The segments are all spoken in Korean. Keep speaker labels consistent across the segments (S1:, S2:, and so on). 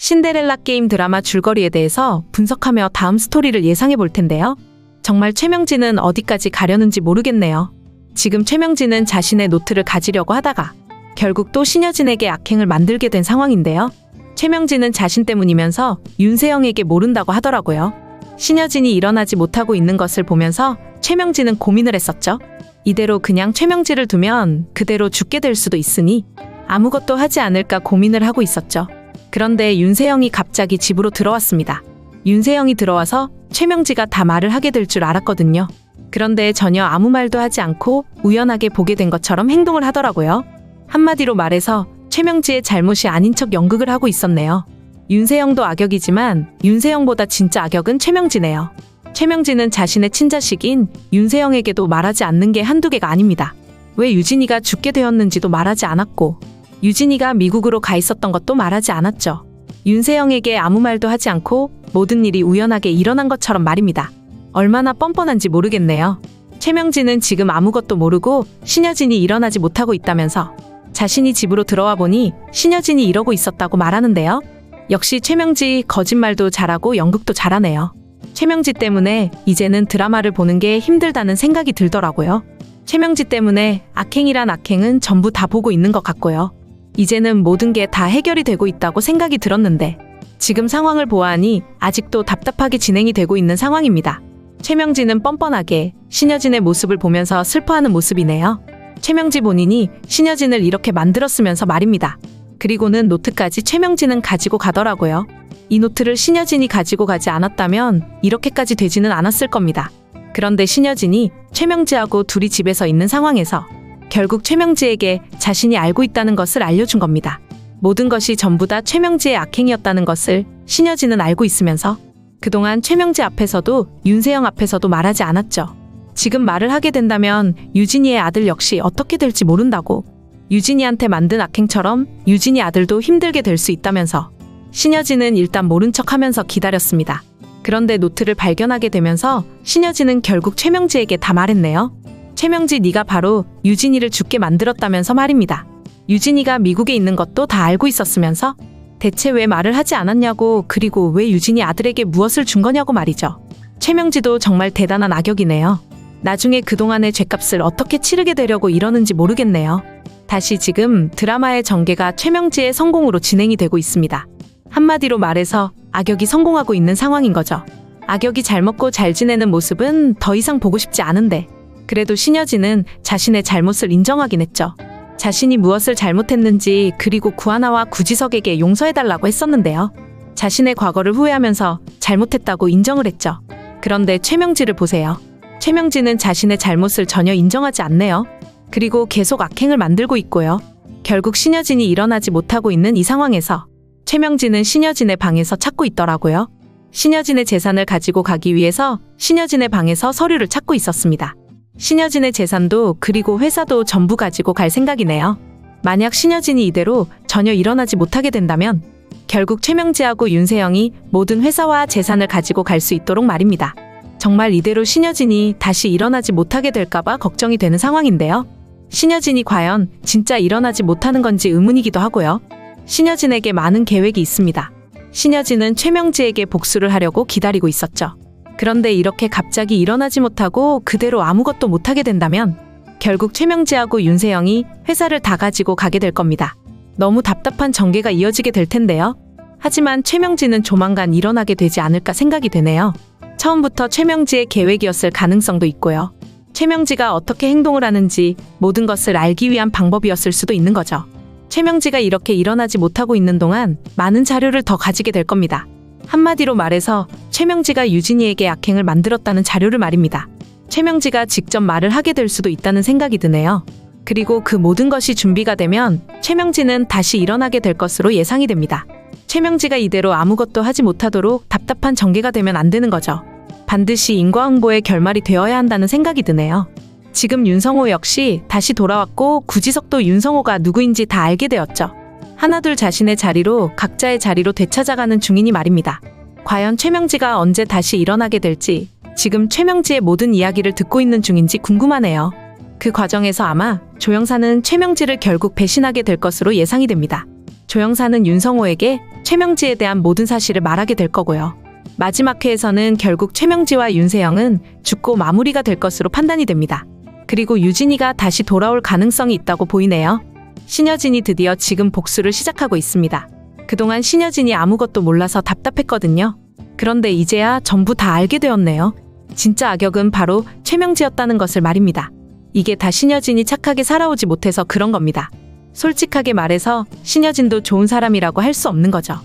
S1: 신데렐라 게임 드라마 줄거리에 대해서 분석하며 다음 스토리를 예상해 볼 텐데요. 정말 최명진은 어디까지 가려는지 모르겠네요. 지금 최명진은 자신의 노트를 가지려고 하다가 결국 또 신여진에게 악행을 만들게 된 상황인데요. 최명진은 자신 때문이면서 윤세영에게 모른다고 하더라고요. 신여진이 일어나지 못하고 있는 것을 보면서 최명진은 고민을 했었죠. 이대로 그냥 최명진을 두면 그대로 죽게 될 수도 있으니 아무것도 하지 않을까 고민을 하고 있었죠. 그런데 윤세영이 갑자기 집으로 들어왔습니다. 윤세영이 들어와서 최명지가 다 말을 하게 될 줄 알았거든요. 그런데 전혀 아무 말도 하지 않고 우연하게 보게 된 것처럼 행동을 하더라고요. 한마디로 말해서 최명지의 잘못이 아닌 척 연극을 하고 있었네요. 윤세영도 악역이지만 윤세영보다 진짜 악역은 최명지네요. 최명지는 자신의 친자식인 윤세영에게도 말하지 않는 게 한두 개가 아닙니다. 왜 유진이가 죽게 되었는지도 말하지 않았고 유진이가 미국으로 가 있었던 것도 말하지 않았죠. 윤세영에게 아무 말도 하지 않고 모든 일이 우연하게 일어난 것처럼 말입니다. 얼마나 뻔뻔한지 모르겠네요. 최명진은 지금 아무것도 모르고 신여진이 일어나지 못하고 있다면서 자신이 집으로 들어와 보니 신여진이 이러고 있었다고 말하는데요. 역시 최명지 거짓말도 잘하고 연극도 잘하네요. 최명지 때문에 이제는 드라마를 보는 게 힘들다는 생각이 들더라고요. 최명지 때문에 악행이란 악행은 전부 다 보고 있는 것 같고요. 이제는 모든 게 다 해결이 되고 있다고 생각이 들었는데 지금 상황을 보아하니 아직도 답답하게 진행이 되고 있는 상황입니다. 최명진은 뻔뻔하게 신여진의 모습을 보면서 슬퍼하는 모습이네요. 최명지 본인이 신여진을 이렇게 만들었으면서 말입니다. 그리고는 노트까지 최명진은 가지고 가더라고요. 이 노트를 신여진이 가지고 가지 않았다면 이렇게까지 되지는 않았을 겁니다. 그런데 신여진이 최명지하고 둘이 집에서 있는 상황에서 결국 최명지에게 자신이 알고 있다는 것을 알려준 겁니다. 모든 것이 전부 다 최명지의 악행이었다는 것을 신여진은 알고 있으면서 그동안 최명지 앞에서도 윤세영 앞에서도 말하지 않았죠. 지금 말을 하게 된다면 유진이의 아들 역시 어떻게 될지 모른다고 유진이한테 만든 악행처럼 유진이 아들도 힘들게 될 수 있다면서 신여진은 일단 모른 척하면서 기다렸습니다. 그런데 노트를 발견하게 되면서 신여진은 결국 최명지에게 다 말했네요. 최명지 네가 바로 유진이를 죽게 만들었다면서 말입니다. 유진이가 미국에 있는 것도 다 알고 있었으면서 대체 왜 말을 하지 않았냐고 그리고 왜 유진이 아들에게 무엇을 준 거냐고 말이죠. 최명지도 정말 대단한 악역이네요. 나중에 그동안의 죗값을 어떻게 치르게 되려고 이러는지 모르겠네요. 다시 지금 드라마의 전개가 최명지의 성공으로 진행이 되고 있습니다. 한마디로 말해서 악역이 성공하고 있는 상황인 거죠. 악역이 잘 먹고 잘 지내는 모습은 더 이상 보고 싶지 않은데 그래도 신여진은 자신의 잘못을 인정하긴 했죠. 자신이 무엇을 잘못했는지 그리고 구하나와 구지석에게 용서해달라고 했었는데요. 자신의 과거를 후회하면서 잘못했다고 인정을 했죠. 그런데 최명지를 보세요. 최명지는 자신의 잘못을 전혀 인정하지 않네요. 그리고 계속 악행을 만들고 있고요. 결국 신여진이 일어나지 못하고 있는 이 상황에서 최명진은 신여진의 방에서 찾고 있더라고요. 신여진의 재산을 가지고 가기 위해서 신여진의 방에서 서류를 찾고 있었습니다. 신여진의 재산도 그리고 회사도 전부 가지고 갈 생각이네요. 만약 신여진이 이대로 전혀 일어나지 못하게 된다면 결국 최명지하고 윤세영이 모든 회사와 재산을 가지고 갈 수 있도록 말입니다. 정말 이대로 신여진이 다시 일어나지 못하게 될까봐 걱정이 되는 상황인데요. 신여진이 과연 진짜 일어나지 못하는 건지 의문이기도 하고요. 신여진에게 많은 계획이 있습니다. 신여진은 최명지에게 복수를 하려고 기다리고 있었죠. 그런데 이렇게 갑자기 일어나지 못하고 그대로 아무것도 못하게 된다면 결국 최명지하고 윤세영이 회사를 다 가지고 가게 될 겁니다. 너무 답답한 전개가 이어지게 될 텐데요. 하지만 최명지는 조만간 일어나게 되지 않을까 생각이 되네요. 처음부터 최명지의 계획이었을 가능성도 있고요. 최명지가 어떻게 행동을 하는지 모든 것을 알기 위한 방법이었을 수도 있는 거죠. 최명지가 이렇게 일어나지 못하고 있는 동안 많은 자료를 더 가지게 될 겁니다. 한마디로 말해서 최명지가 유진이에게 악행을 만들었다는 자료를 말입니다. 최명지가 직접 말을 하게 될 수도 있다는 생각이 드네요. 그리고 그 모든 것이 준비가 되면 최명지는 다시 일어나게 될 것으로 예상이 됩니다. 최명지가 이대로 아무것도 하지 못하도록 답답한 전개가 되면 안 되는 거죠. 반드시 인과응보의 결말이 되어야 한다는 생각이 드네요. 지금 윤성호 역시 다시 돌아왔고 구지석도 윤성호가 누구인지 다 알게 되었죠. 하나둘 자신의 자리로 각자의 자리로 되찾아가는 중이니 말입니다. 과연 최명지가 언제 다시 일어나게 될지 지금 최명지의 모든 이야기를 듣고 있는 중인지 궁금하네요. 그 과정에서 아마 조영사는 최명지를 결국 배신하게 될 것으로 예상이 됩니다. 조영사는 윤성호에게 최명지에 대한 모든 사실을 말하게 될 거고요. 마지막 회에서는 결국 최명지와 윤세영은 죽고 마무리가 될 것으로 판단이 됩니다. 그리고 유진이가 다시 돌아올 가능성이 있다고 보이네요. 신여진이 드디어 지금 복수를 시작하고 있습니다. 그동안 신여진이 아무것도 몰라서 답답했거든요. 그런데 이제야 전부 다 알게 되었네요. 진짜 악역은 바로 최명지였다는 것을 말입니다. 이게 다 신여진이 착하게 살아오지 못해서 그런 겁니다. 솔직하게 말해서 신여진도 좋은 사람이라고 할 수 없는 거죠.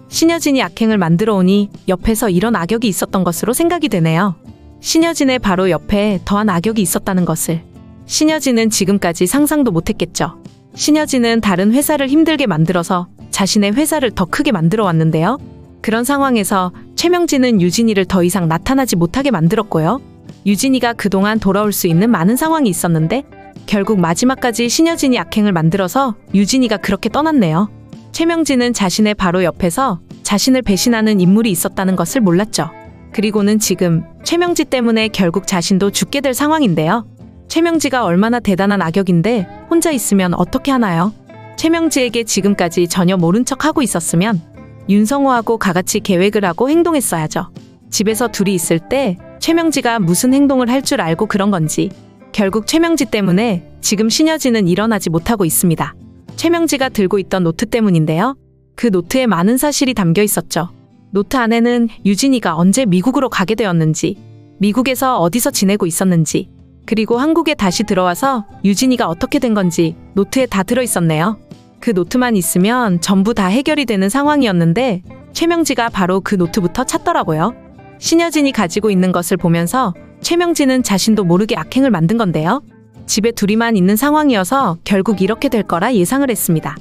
S1: 신여진이 악행을 만들어 오니 옆에서 이런 악역이 있었던 것으로 생각이 되네요. 신여진의 바로 옆에 더한 악역이 있었다는 것을 신여진은 지금까지 상상도 못했겠죠. 신여진은 다른 회사를 힘들게 만들어서 자신의 회사를 더 크게 만들어 왔는데요. 그런 상황에서 최명진은 유진이를 더 이상 나타나지 못하게 만들었고요. 유진이가 그동안 돌아올 수 있는 많은 상황이 있었는데 결국 마지막까지 신여진이 악행을 만들어서 유진이가 그렇게 떠났네요. 최명진은 자신의 바로 옆에서 자신을 배신하는 인물이 있었다는 것을 몰랐죠. 그리고는 지금 최명지 때문에 결국 자신도 죽게 될 상황인데요. 최명지가 얼마나 대단한 악역인데 혼자 있으면 어떻게 하나요? 최명지에게 지금까지 전혀 모른 척하고 있었으면 윤성호하고 가같이 계획을 하고 행동했어야죠. 집에서 둘이 있을 때 최명지가 무슨 행동을 할 줄 알고 그런 건지 결국 최명지 때문에 지금 신여진은 일어나지 못하고 있습니다. 최명지가 들고 있던 노트 때문인데요. 그 노트에 많은 사실이 담겨 있었죠. 노트 안에는 유진이가 언제 미국으로 가게 되었는지, 미국에서 어디서 지내고 있었는지, 그리고 한국에 다시 들어와서 유진이가 어떻게 된 건지 노트에 다 들어 있었네요. 그 노트만 있으면 전부 다 해결이 되는 상황이었는데 최명지가 바로 그 노트부터 찾더라고요. 신여진이 가지고 있는 것을 보면서 최명지는 자신도 모르게 악행을 만든 건데요. 집에 둘이만 있는 상황이어서 결국 이렇게 될 거라 예상을 했습니다.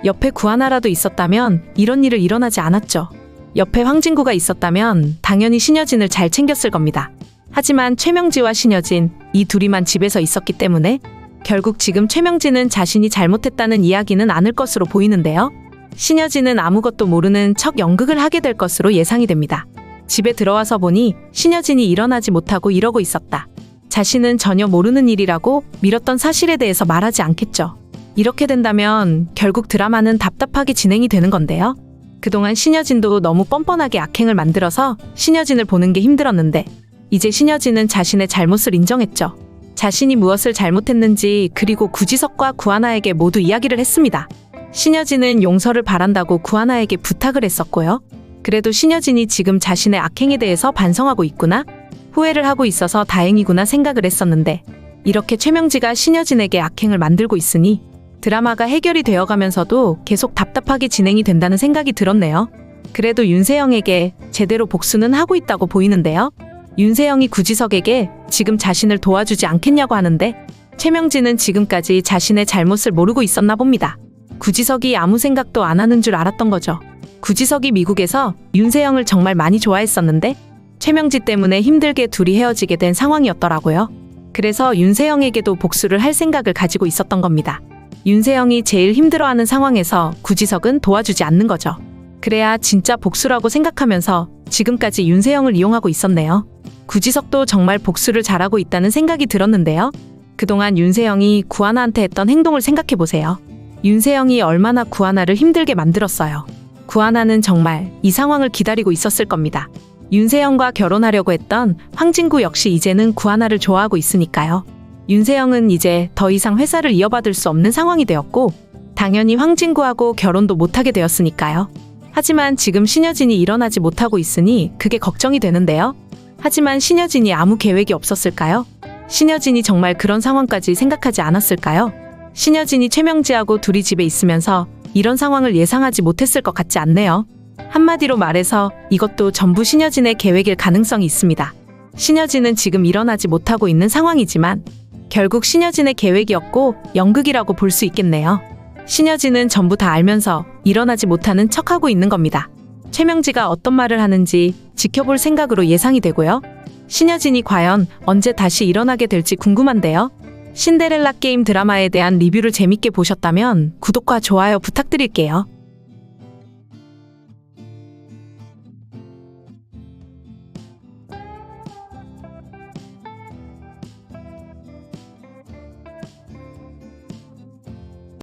S1: 옆에 구하나라도 있었다면 이런 일을 일어나지 않았죠. 옆에 황진구가 있었다면 당연히 신여진을 잘 챙겼을 겁니다. 하지만 최명지와 신여진 이 둘이만 집에서 있었기 때문에 결국 지금 최명진은 자신이 잘못했다는 이야기는 않을 것으로 보이는데요. 신여진은 아무것도 모르는 척 연극을 하게 될 것으로 예상이 됩니다. 집에 들어와서 보니 신여진이 일어나지 못하고 이러고 있었다. 자신은 전혀 모르는 일이라고 미뤘던 사실에 대해서 말하지 않겠죠. 이렇게 된다면 결국 드라마는 답답하게 진행이 되는 건데요. 그동안 신여진도 너무 뻔뻔하게 악행을 만들어서 신여진을 보는 게 힘들었는데 이제 신여진은 자신의 잘못을 인정했죠. 자신이 무엇을 잘못했는지 그리고 구지석과 구하나에게 모두 이야기를 했습니다. 신여진은 용서를 바란다고 구하나에게 부탁을 했었고요. 그래도 신여진이 지금 자신의 악행에 대해서 반성하고 있구나, 후회를 하고 있어서 다행이구나 생각을 했었는데 이렇게 최명지가 신여진에게 악행을 만들고 있으니 드라마가 해결이 되어가면서도 계속 답답하게 진행이 된다는 생각이 들었네요. 그래도 윤세영에게 제대로 복수는 하고 있다고 보이는데요. 윤세영이 구지석에게 지금 자신을 도와주지 않겠냐고 하는데 최명진은 지금까지 자신의 잘못을 모르고 있었나 봅니다. 구지석이 아무 생각도 안 하는 줄 알았던 거죠. 구지석이 미국에서 윤세영을 정말 많이 좋아했었는데 최명지 때문에 힘들게 둘이 헤어지게 된 상황이었더라고요. 그래서 윤세영에게도 복수를 할 생각을 가지고 있었던 겁니다. 윤세영이 제일 힘들어하는 상황에서 구지석은 도와주지 않는 거죠. 그래야 진짜 복수라고 생각하면서 지금까지 윤세영을 이용하고 있었네요. 구지석도 정말 복수를 잘하고 있다는 생각이 들었는데요. 그동안 윤세영이 구하나한테 했던 행동을 생각해보세요. 윤세영이 얼마나 구하나를 힘들게 만들었어요. 구하나는 정말 이 상황을 기다리고 있었을 겁니다. 윤세영과 결혼하려고 했던 황진구 역시 이제는 구하나를 좋아하고 있으니까요. 윤세영은 이제 더 이상 회사를 이어받을 수 없는 상황이 되었고 당연히 황진구하고 결혼도 못하게 되었으니까요. 하지만 지금 신여진이 일어나지 못하고 있으니 그게 걱정이 되는데요. 하지만 신여진이 아무 계획이 없었을까요? 신여진이 정말 그런 상황까지 생각하지 않았을까요? 신여진이 최명지하고 둘이 집에 있으면서 이런 상황을 예상하지 못했을 것 같지 않네요. 한마디로 말해서 이것도 전부 신여진의 계획일 가능성이 있습니다. 신여진은 지금 일어나지 못하고 있는 상황이지만 결국 신여진의 계획이었고 연극이라고 볼 수 있겠네요. 신여진은 전부 다 알면서 일어나지 못하는 척하고 있는 겁니다. 최명지가 어떤 말을 하는지 지켜볼 생각으로 예상이 되고요. 신여진이 과연 언제 다시 일어나게 될지 궁금한데요. 신데렐라 게임 드라마에 대한 리뷰를 재밌게 보셨다면 구독과 좋아요 부탁드릴게요.